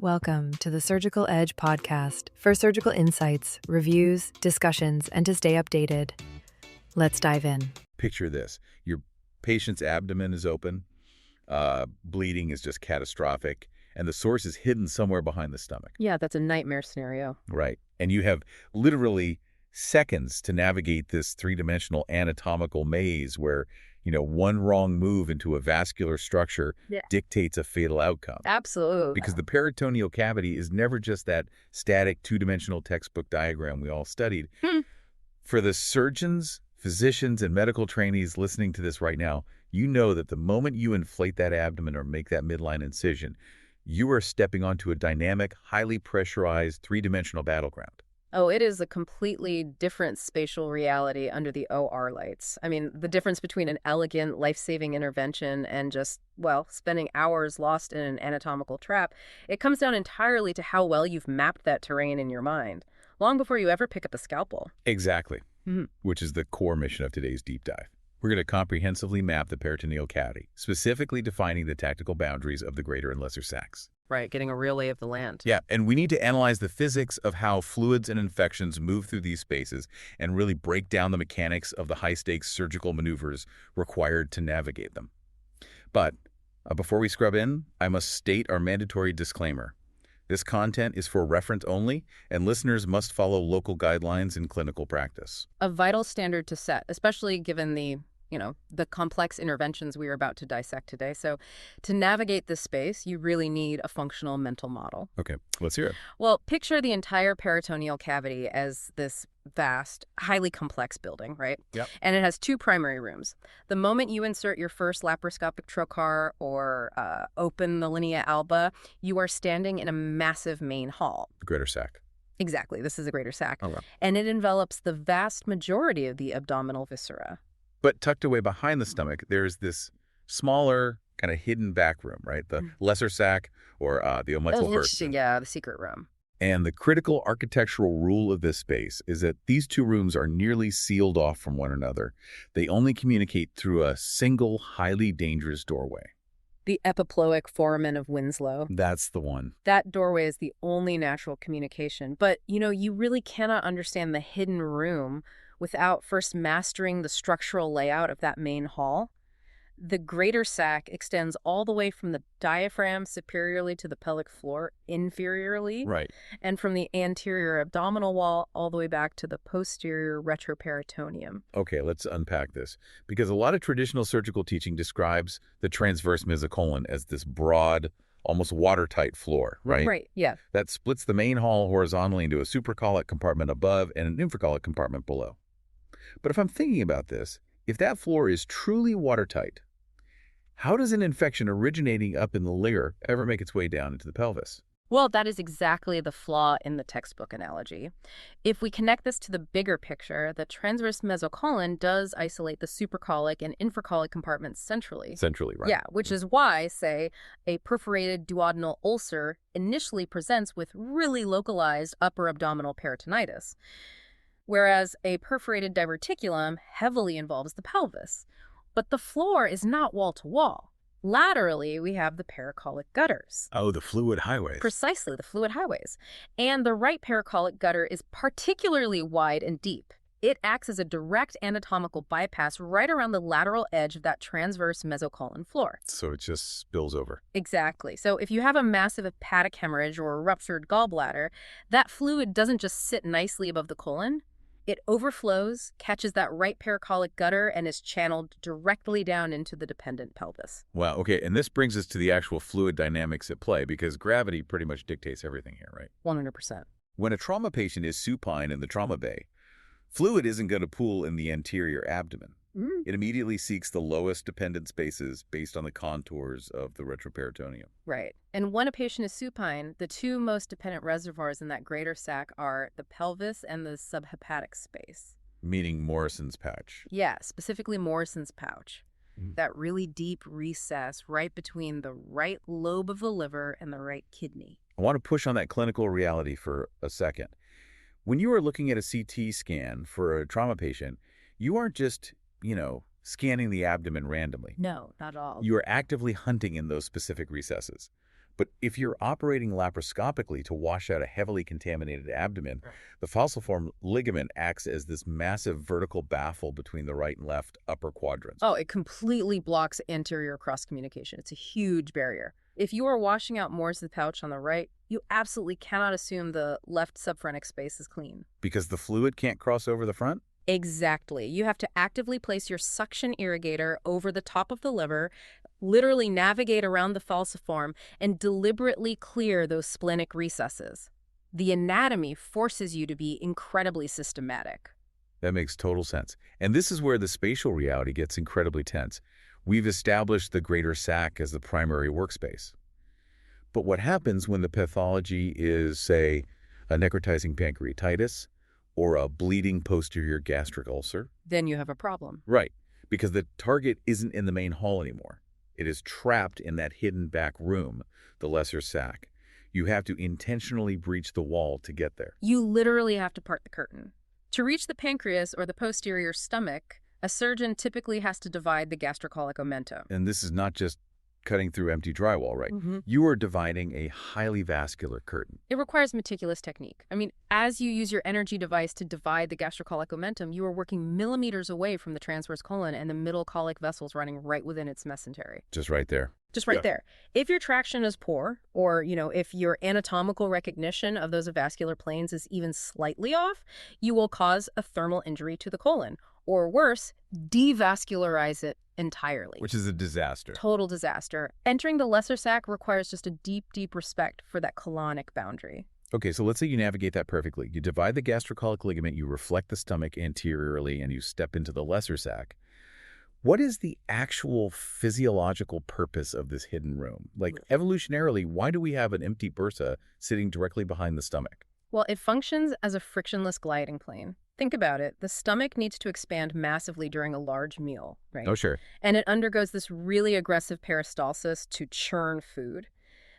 Welcome to the Surgical Edge podcast for surgical insights, reviews, discussions, and to stay updated. Let's dive in. Picture this. Your patient's abdomen is open, bleeding is just catastrophic, and the source is hidden somewhere behind the stomach. Yeah, that's a nightmare scenario. Right. And you have literally seconds to navigate this three-dimensional anatomical maze where, one wrong move into a vascular structure dictates a fatal outcome. Absolutely. Because the peritoneal cavity is never just that static two-dimensional textbook diagram we all studied. For the surgeons, physicians, and medical trainees listening to this right now, you know that the moment you inflate that abdomen or make that midline incision, you are stepping onto a dynamic, highly pressurized, three-dimensional battleground. Oh, it is a completely different spatial reality under the OR lights. I mean, the difference between an elegant, life-saving intervention and just, spending hours lost in an anatomical trap, it comes down entirely to how well you've mapped that terrain in your mind, long before you ever pick up a scalpel. Exactly, which is the core mission of today's deep dive. We're going to comprehensively map the peritoneal cavity, specifically defining the tactical boundaries of the greater and lesser sacs. Right, getting a real lay of the land. Yeah, and we need to analyze the physics of how fluids and infections move through these spaces and really break down the mechanics of the high-stakes surgical maneuvers required to navigate them. But before we scrub in, I must state our mandatory disclaimer. This content is for reference only, and listeners must follow local guidelines in clinical practice. A vital standard to set, especially given the complex interventions we are about to dissect today. So to navigate this space, you really need a functional mental model. Okay, let's hear it. Well, picture the entire peritoneal cavity as this vast, highly complex building, right? Yep. And it has two primary rooms. The moment you insert your first laparoscopic trocar or open the linea alba, you are standing in a massive main hall. The greater sac. Exactly. This is a greater sac. Okay. And it envelops the vast majority of the abdominal viscera. But tucked away behind the stomach, there's this smaller, kind of hidden back room, right? The lesser sac or the omental Interesting, yeah, the secret room. And the critical architectural rule of this space is that these two rooms are nearly sealed off from one another. They only communicate through a single, highly dangerous doorway. The epiploic foramen of Winslow. That's the one. That doorway is the only natural communication. But, you really cannot understand the hidden room without first mastering the structural layout of that main hall. The greater sac extends all the way from the diaphragm superiorly to the pelvic floor inferiorly. Right. And from the anterior abdominal wall all the way back to the posterior retroperitoneum. Okay, let's unpack this. Because a lot of traditional surgical teaching describes the transverse mesocolon as this broad, almost watertight floor, right? Right, yeah. That splits the main hall horizontally into a supracolic compartment above and an infracolic compartment below. But if I'm thinking about this, if that floor is truly watertight, how does an infection originating up in the ligure ever make its way down into the pelvis? Well, that is exactly the flaw in the textbook analogy. If we connect this to the bigger picture, the transverse mesocolon does isolate the supracolic and infracolic compartments centrally. Centrally, right. Yeah, which is why, say, a perforated duodenal ulcer initially presents with really localized upper abdominal peritonitis, whereas a perforated diverticulum heavily involves the pelvis. But the floor is not wall-to-wall. Laterally, we have the pericolic gutters. Oh, the fluid highways. Precisely, the fluid highways. And the right pericolic gutter is particularly wide and deep. It acts as a direct anatomical bypass right around the lateral edge of that transverse mesocolon floor. So it just spills over. Exactly. So if you have a massive hepatic hemorrhage or a ruptured gallbladder, that fluid doesn't just sit nicely above the colon. It overflows, catches that right pericolic gutter, and is channeled directly down into the dependent pelvis. Wow, okay, and this brings us to the actual fluid dynamics at play, because gravity pretty much dictates everything here, right? 100%. When a trauma patient is supine in the trauma bay, fluid isn't going to pool in the anterior abdomen. It immediately seeks the lowest dependent spaces based on the contours of the retroperitoneum. Right. And when a patient is supine, the two most dependent reservoirs in that greater sac are the pelvis and the subhepatic space. Meaning Morrison's pouch. Yeah, specifically Morrison's pouch. That really deep recess right between the right lobe of the liver and the right kidney. I want to push on that clinical reality for a second. When you are looking at a CT scan for a trauma patient, you aren't just scanning the abdomen randomly. No, not at all. You are actively hunting in those specific recesses. But if you're operating laparoscopically to wash out a heavily contaminated abdomen, the falciform ligament acts as this massive vertical baffle between the right and left upper quadrants. Oh, it completely blocks anterior cross communication. It's a huge barrier. If you are washing out more of the pouch on the right, you absolutely cannot assume the left subphrenic space is clean. Because the fluid can't cross over the front? Exactly. You have to actively place your suction irrigator over the top of the liver, literally navigate around the falciform, and deliberately clear those splenic recesses. The anatomy forces you to be incredibly systematic. That makes total sense. And this is where the spatial reality gets incredibly tense. We've established the greater sac as the primary workspace. But what happens when the pathology is, say, a necrotizing pancreatitis or a bleeding posterior gastric ulcer? Then you have a problem. Right, because the target isn't in the main hall anymore. It is trapped in that hidden back room, the lesser sac. You have to intentionally breach the wall to get there. You literally have to part the curtain. To reach the pancreas or the posterior stomach, a surgeon typically has to divide the gastrocolic omentum. And this is not just cutting through empty drywall, right? You are dividing a highly vascular curtain. It requires meticulous technique. I mean, as you use your energy device to divide the gastrocolic omentum, you are working millimeters away from the transverse colon and the middle colic vessels running right within its mesentery. Just right there. Just right there. If your traction is poor, or, if your anatomical recognition of those vascular planes is even slightly off, you will cause a thermal injury to the colon, or worse, devascularize it entirely. Which is a disaster. Total disaster. Entering the lesser sac requires just a deep, deep respect for that colonic boundary. Okay, so let's say you navigate that perfectly. You divide the gastrocolic ligament, you reflect the stomach anteriorly, and you step into the lesser sac. What is the actual physiological purpose of this hidden room? Like, evolutionarily, why do we have an empty bursa sitting directly behind the stomach? Well, it functions as a frictionless gliding plane. Think about it. The stomach needs to expand massively during a large meal, right? Oh, sure. And it undergoes this really aggressive peristalsis to churn food.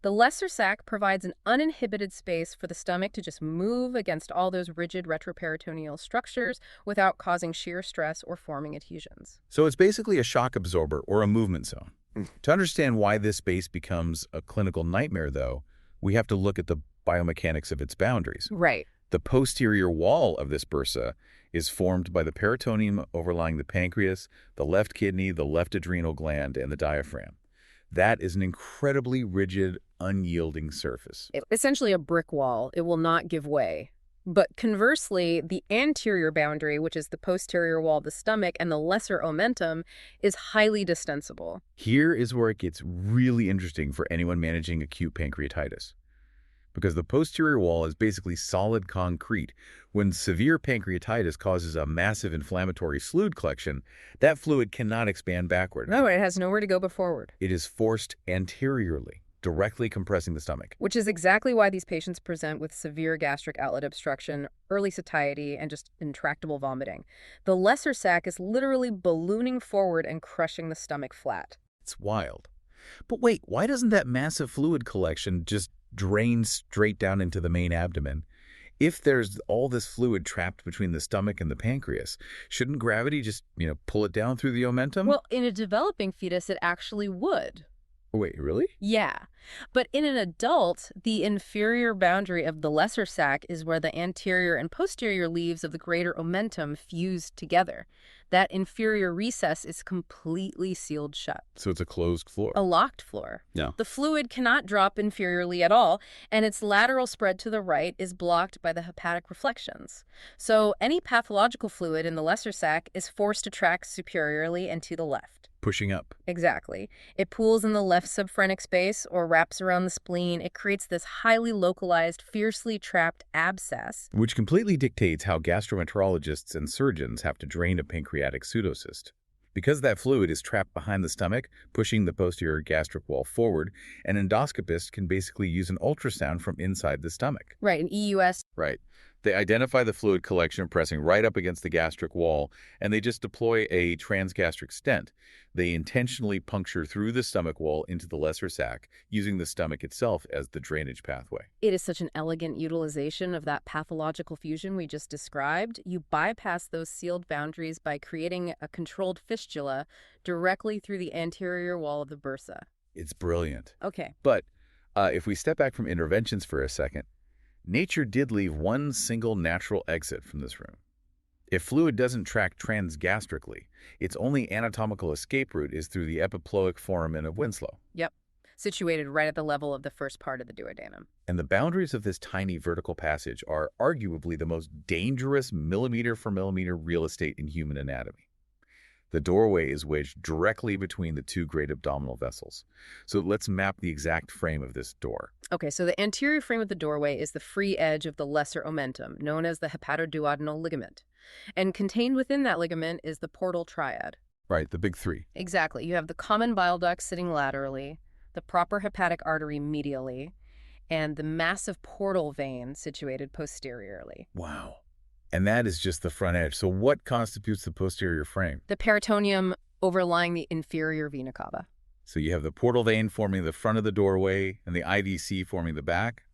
The lesser sac provides an uninhibited space for the stomach to just move against all those rigid retroperitoneal structures without causing shear stress or forming adhesions. So it's basically a shock absorber or a movement zone. To understand why this space becomes a clinical nightmare, though, we have to look at the biomechanics of its boundaries. Right. The posterior wall of this bursa is formed by the peritoneum overlying the pancreas, the left kidney, the left adrenal gland, and the diaphragm. That is an incredibly rigid, unyielding surface. Essentially a brick wall. It will not give way. But conversely, the anterior boundary, which is the posterior wall of the stomach and the lesser omentum, is highly distensible. Here is where it gets really interesting for anyone managing acute pancreatitis. Because the posterior wall is basically solid concrete. When severe pancreatitis causes a massive inflammatory fluid collection, that fluid cannot expand backward. No, it has nowhere to go but forward. It is forced anteriorly, directly compressing the stomach. Which is exactly why these patients present with severe gastric outlet obstruction, early satiety, and just intractable vomiting. The lesser sac is literally ballooning forward and crushing the stomach flat. It's wild. But wait, why doesn't that massive fluid collection just drain straight down into the main abdomen? If there's all this fluid trapped between the stomach and the pancreas, shouldn't gravity just, pull it down through the omentum? Well, in a developing fetus, it actually would. Wait, really? Yeah. But in an adult, the inferior boundary of the lesser sac is where the anterior and posterior leaves of the greater omentum fuse together. That inferior recess is completely sealed shut. So it's a closed floor. A locked floor. Yeah. The fluid cannot drop inferiorly at all, and its lateral spread to the right is blocked by the hepatic reflections. So any pathological fluid in the lesser sac is forced to track superiorly and to the left. Pushing up. Exactly. It pools in the left subphrenic space or wraps around the spleen. It creates this highly localized, fiercely trapped abscess. Which completely dictates how gastroenterologists and surgeons have to drain a pancreatic pseudocyst. Because that fluid is trapped behind the stomach, pushing the posterior gastric wall forward, an endoscopist can basically use an ultrasound from inside the stomach. Right, an EUS. Right. They identify the fluid collection pressing right up against the gastric wall, and they just deploy a transgastric stent. They intentionally puncture through the stomach wall into the lesser sac, using the stomach itself as the drainage pathway. It is such an elegant utilization of that pathological fusion we just described. You bypass those sealed boundaries by creating a controlled fistula directly through the anterior wall of the bursa. It's brilliant. Okay. But If we step back from interventions for a second, nature did leave one single natural exit from this room. If fluid doesn't track transgastrically, its only anatomical escape route is through the epiploic foramen of Winslow. Yep. Situated right at the level of the first part of the duodenum. And the boundaries of this tiny vertical passage are arguably the most dangerous millimeter for millimeter real estate in human anatomy. The doorway is wedged directly between the two great abdominal vessels. So let's map the exact frame of this door. Okay, so the anterior frame of the doorway is the free edge of the lesser omentum, known as the hepatoduodenal ligament. And contained within that ligament is the portal triad. Right, the big three. Exactly. You have the common bile duct sitting laterally, the proper hepatic artery medially, and the massive portal vein situated posteriorly. Wow. And that is just the front edge. So what constitutes the posterior frame? The peritoneum overlying the inferior vena cava. So you have the portal vein forming the front of the doorway and the IVC forming the back.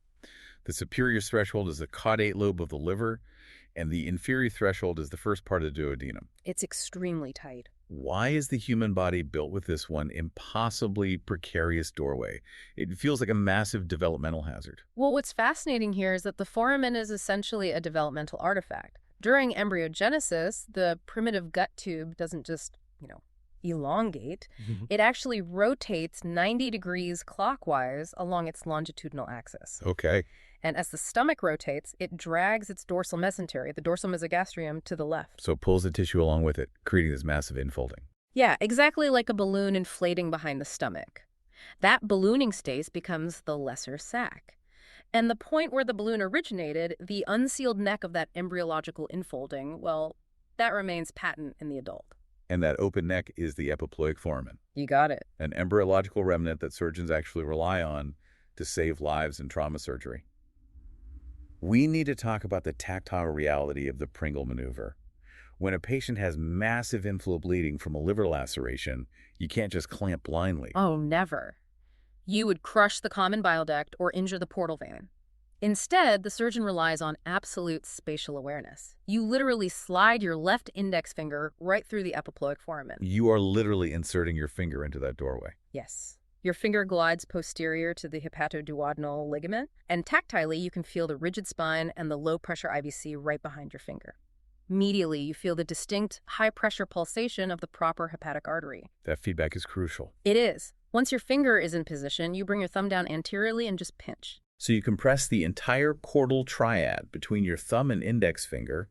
The superior threshold is the caudate lobe of the liver, and the inferior threshold is the first part of the duodenum. It's extremely tight. Why is the human body built with this one impossibly precarious doorway? It feels like a massive developmental hazard. Well, what's fascinating here is that the foramen is essentially a developmental artifact. During embryogenesis, the primitive gut tube doesn't just, elongate. It actually rotates 90 degrees clockwise along its longitudinal axis. Okay. And as the stomach rotates, it drags its dorsal mesentery, the dorsal mesogastrium, to the left. So it pulls the tissue along with it, creating this massive infolding. Yeah, exactly like a balloon inflating behind the stomach. That ballooning space becomes the lesser sac. And the point where the balloon originated, the unsealed neck of that embryological infolding, well, that remains patent in the adult. And that open neck is the epiploic foramen. You got it. An embryological remnant that surgeons actually rely on to save lives in trauma surgery. We need to talk about the tactile reality of the Pringle maneuver. When a patient has massive inflow bleeding from a liver laceration, you can't just clamp blindly. Oh, never. You would crush the common bile duct or injure the portal vein. Instead, the surgeon relies on absolute spatial awareness. You literally slide your left index finger right through the epiploic foramen. You are literally inserting your finger into that doorway. Yes. Your finger glides posterior to the hepatoduodenal ligament, and tactilely you can feel the rigid spine and the low-pressure IVC right behind your finger. Medially, you feel the distinct high-pressure pulsation of the proper hepatic artery. That feedback is crucial. It is. Once your finger is in position, you bring your thumb down anteriorly and just pinch. So you compress the entire chordal triad between your thumb and index finger,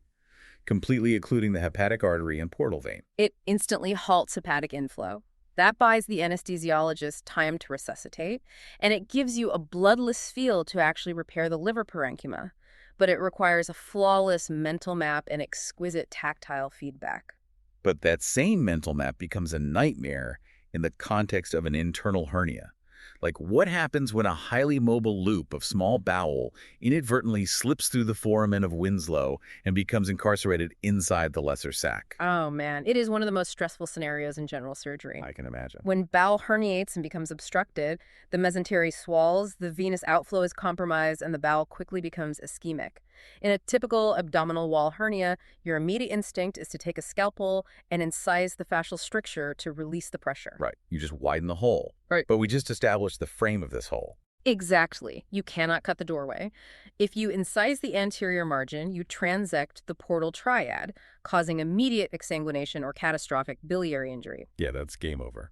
completely occluding the hepatic artery and portal vein. It instantly halts hepatic inflow. That buys the anesthesiologist time to resuscitate, and it gives you a bloodless field to actually repair the liver parenchyma. But it requires a flawless mental map and exquisite tactile feedback. But that same mental map becomes a nightmare in the context of an internal hernia. Like, what happens when a highly mobile loop of small bowel inadvertently slips through the foramen of Winslow and becomes incarcerated inside the lesser sac? Oh, man. It is one of the most stressful scenarios in general surgery. I can imagine. When bowel herniates and becomes obstructed, the mesentery swells, the venous outflow is compromised, and the bowel quickly becomes ischemic. In a typical abdominal wall hernia, your immediate instinct is to take a scalpel and incise the fascial stricture to release the pressure. Right. You just widen the hole. Right. But we just established the frame of this hole. Exactly. You cannot cut the doorway. If you incise the anterior margin, you transect the portal triad, causing immediate exsanguination or catastrophic biliary injury. Yeah, that's game over.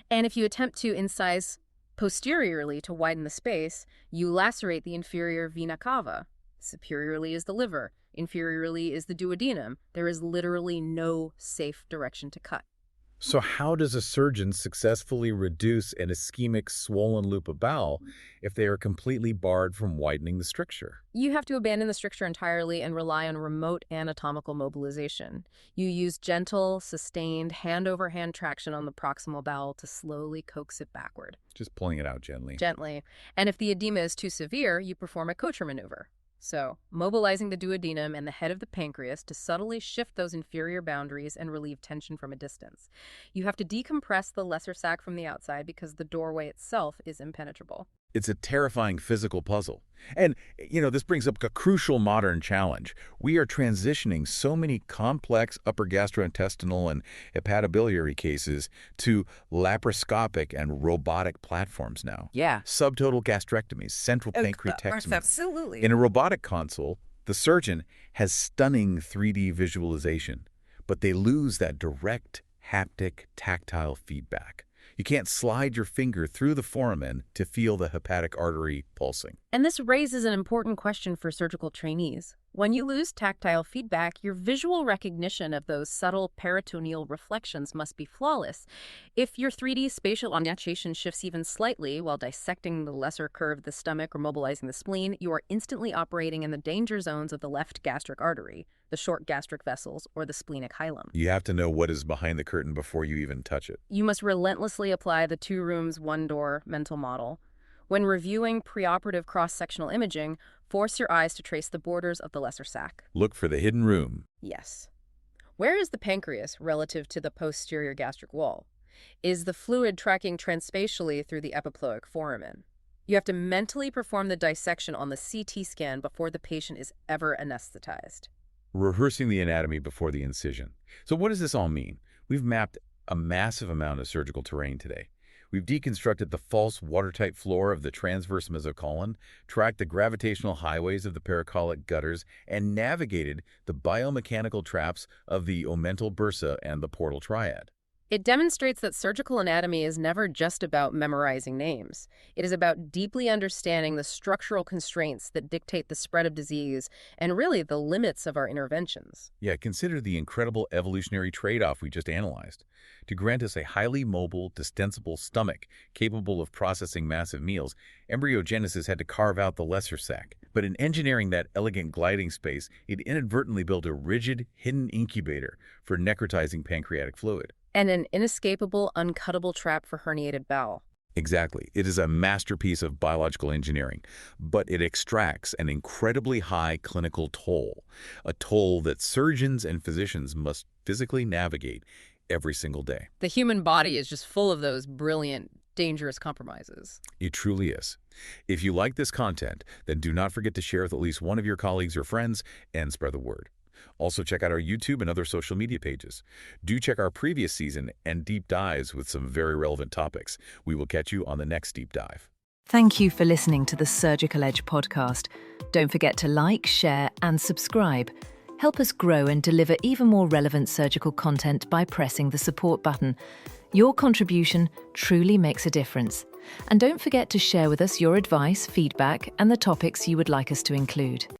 And if you attempt to incise posteriorly to widen the space, you lacerate the inferior vena cava. Superiorly is the liver. Inferiorly is the duodenum. There is literally no safe direction to cut. So how does a surgeon successfully reduce an ischemic swollen loop of bowel if they are completely barred from widening the stricture? You have to abandon the stricture entirely and rely on remote anatomical mobilization. You use gentle, sustained, hand-over-hand traction on the proximal bowel to slowly coax it backward. Just pulling it out gently. Gently. And if the edema is too severe, you perform a Kocher maneuver. So, mobilizing the duodenum and the head of the pancreas to subtly shift those inferior boundaries and relieve tension from a distance. You have to decompress the lesser sac from the outside because the doorway itself is impenetrable. It's a terrifying physical puzzle. And, this brings up a crucial modern challenge. We are transitioning so many complex upper gastrointestinal and hepatobiliary cases to laparoscopic and robotic platforms now. Yeah. Subtotal gastrectomies, central pancreatectomy. Absolutely. In a robotic console, the surgeon has stunning 3D visualization, but they lose that direct, haptic, tactile feedback. You can't slide your finger through the foramen to feel the hepatic artery pulsing. And this raises an important question for surgical trainees. When you lose tactile feedback, your visual recognition of those subtle peritoneal reflections must be flawless. If your 3D spatial orientation shifts even slightly while dissecting the lesser curve of the stomach or mobilizing the spleen, you are instantly operating in the danger zones of the left gastric artery, the short gastric vessels, or the splenic hilum. You have to know what is behind the curtain before you even touch it. You must relentlessly apply the 2 rooms, 1 door mental model. When reviewing preoperative cross-sectional imaging, force your eyes to trace the borders of the lesser sac. Look for the hidden room. Yes. Where is the pancreas relative to the posterior gastric wall? Is the fluid tracking transspatially through the epiploic foramen? You have to mentally perform the dissection on the CT scan before the patient is ever anesthetized. Rehearsing the anatomy before the incision. So what does this all mean? We've mapped a massive amount of surgical terrain today. We've deconstructed the false watertight floor of the transverse mesocolon, tracked the gravitational highways of the pericolic gutters, and navigated the biomechanical traps of the omental bursa and the portal triad. It demonstrates that surgical anatomy is never just about memorizing names. It is about deeply understanding the structural constraints that dictate the spread of disease and really the limits of our interventions. Yeah, consider the incredible evolutionary trade-off we just analyzed. To grant us a highly mobile, distensible stomach capable of processing massive meals, embryogenesis had to carve out the lesser sac. But in engineering that elegant gliding space, it inadvertently built a rigid, hidden incubator for necrotizing pancreatic fluid. And an inescapable, uncuttable trap for herniated bowel. Exactly. It is a masterpiece of biological engineering, but it extracts an incredibly high clinical toll, a toll that surgeons and physicians must physically navigate every single day. The human body is just full of those brilliant, dangerous compromises. It truly is. If you like this content, then do not forget to share with at least one of your colleagues or friends and spread the word. Also, check out our YouTube and other social media pages. Do check our previous season and deep dives with some very relevant topics. We will catch you on the next deep dive. Thank you for listening to the Surgical Edge podcast. Don't forget to like, share, and subscribe. Help us grow and deliver even more relevant surgical content by pressing the support button. Your contribution truly makes a difference. And don't forget to share with us your advice, feedback, and the topics you would like us to include.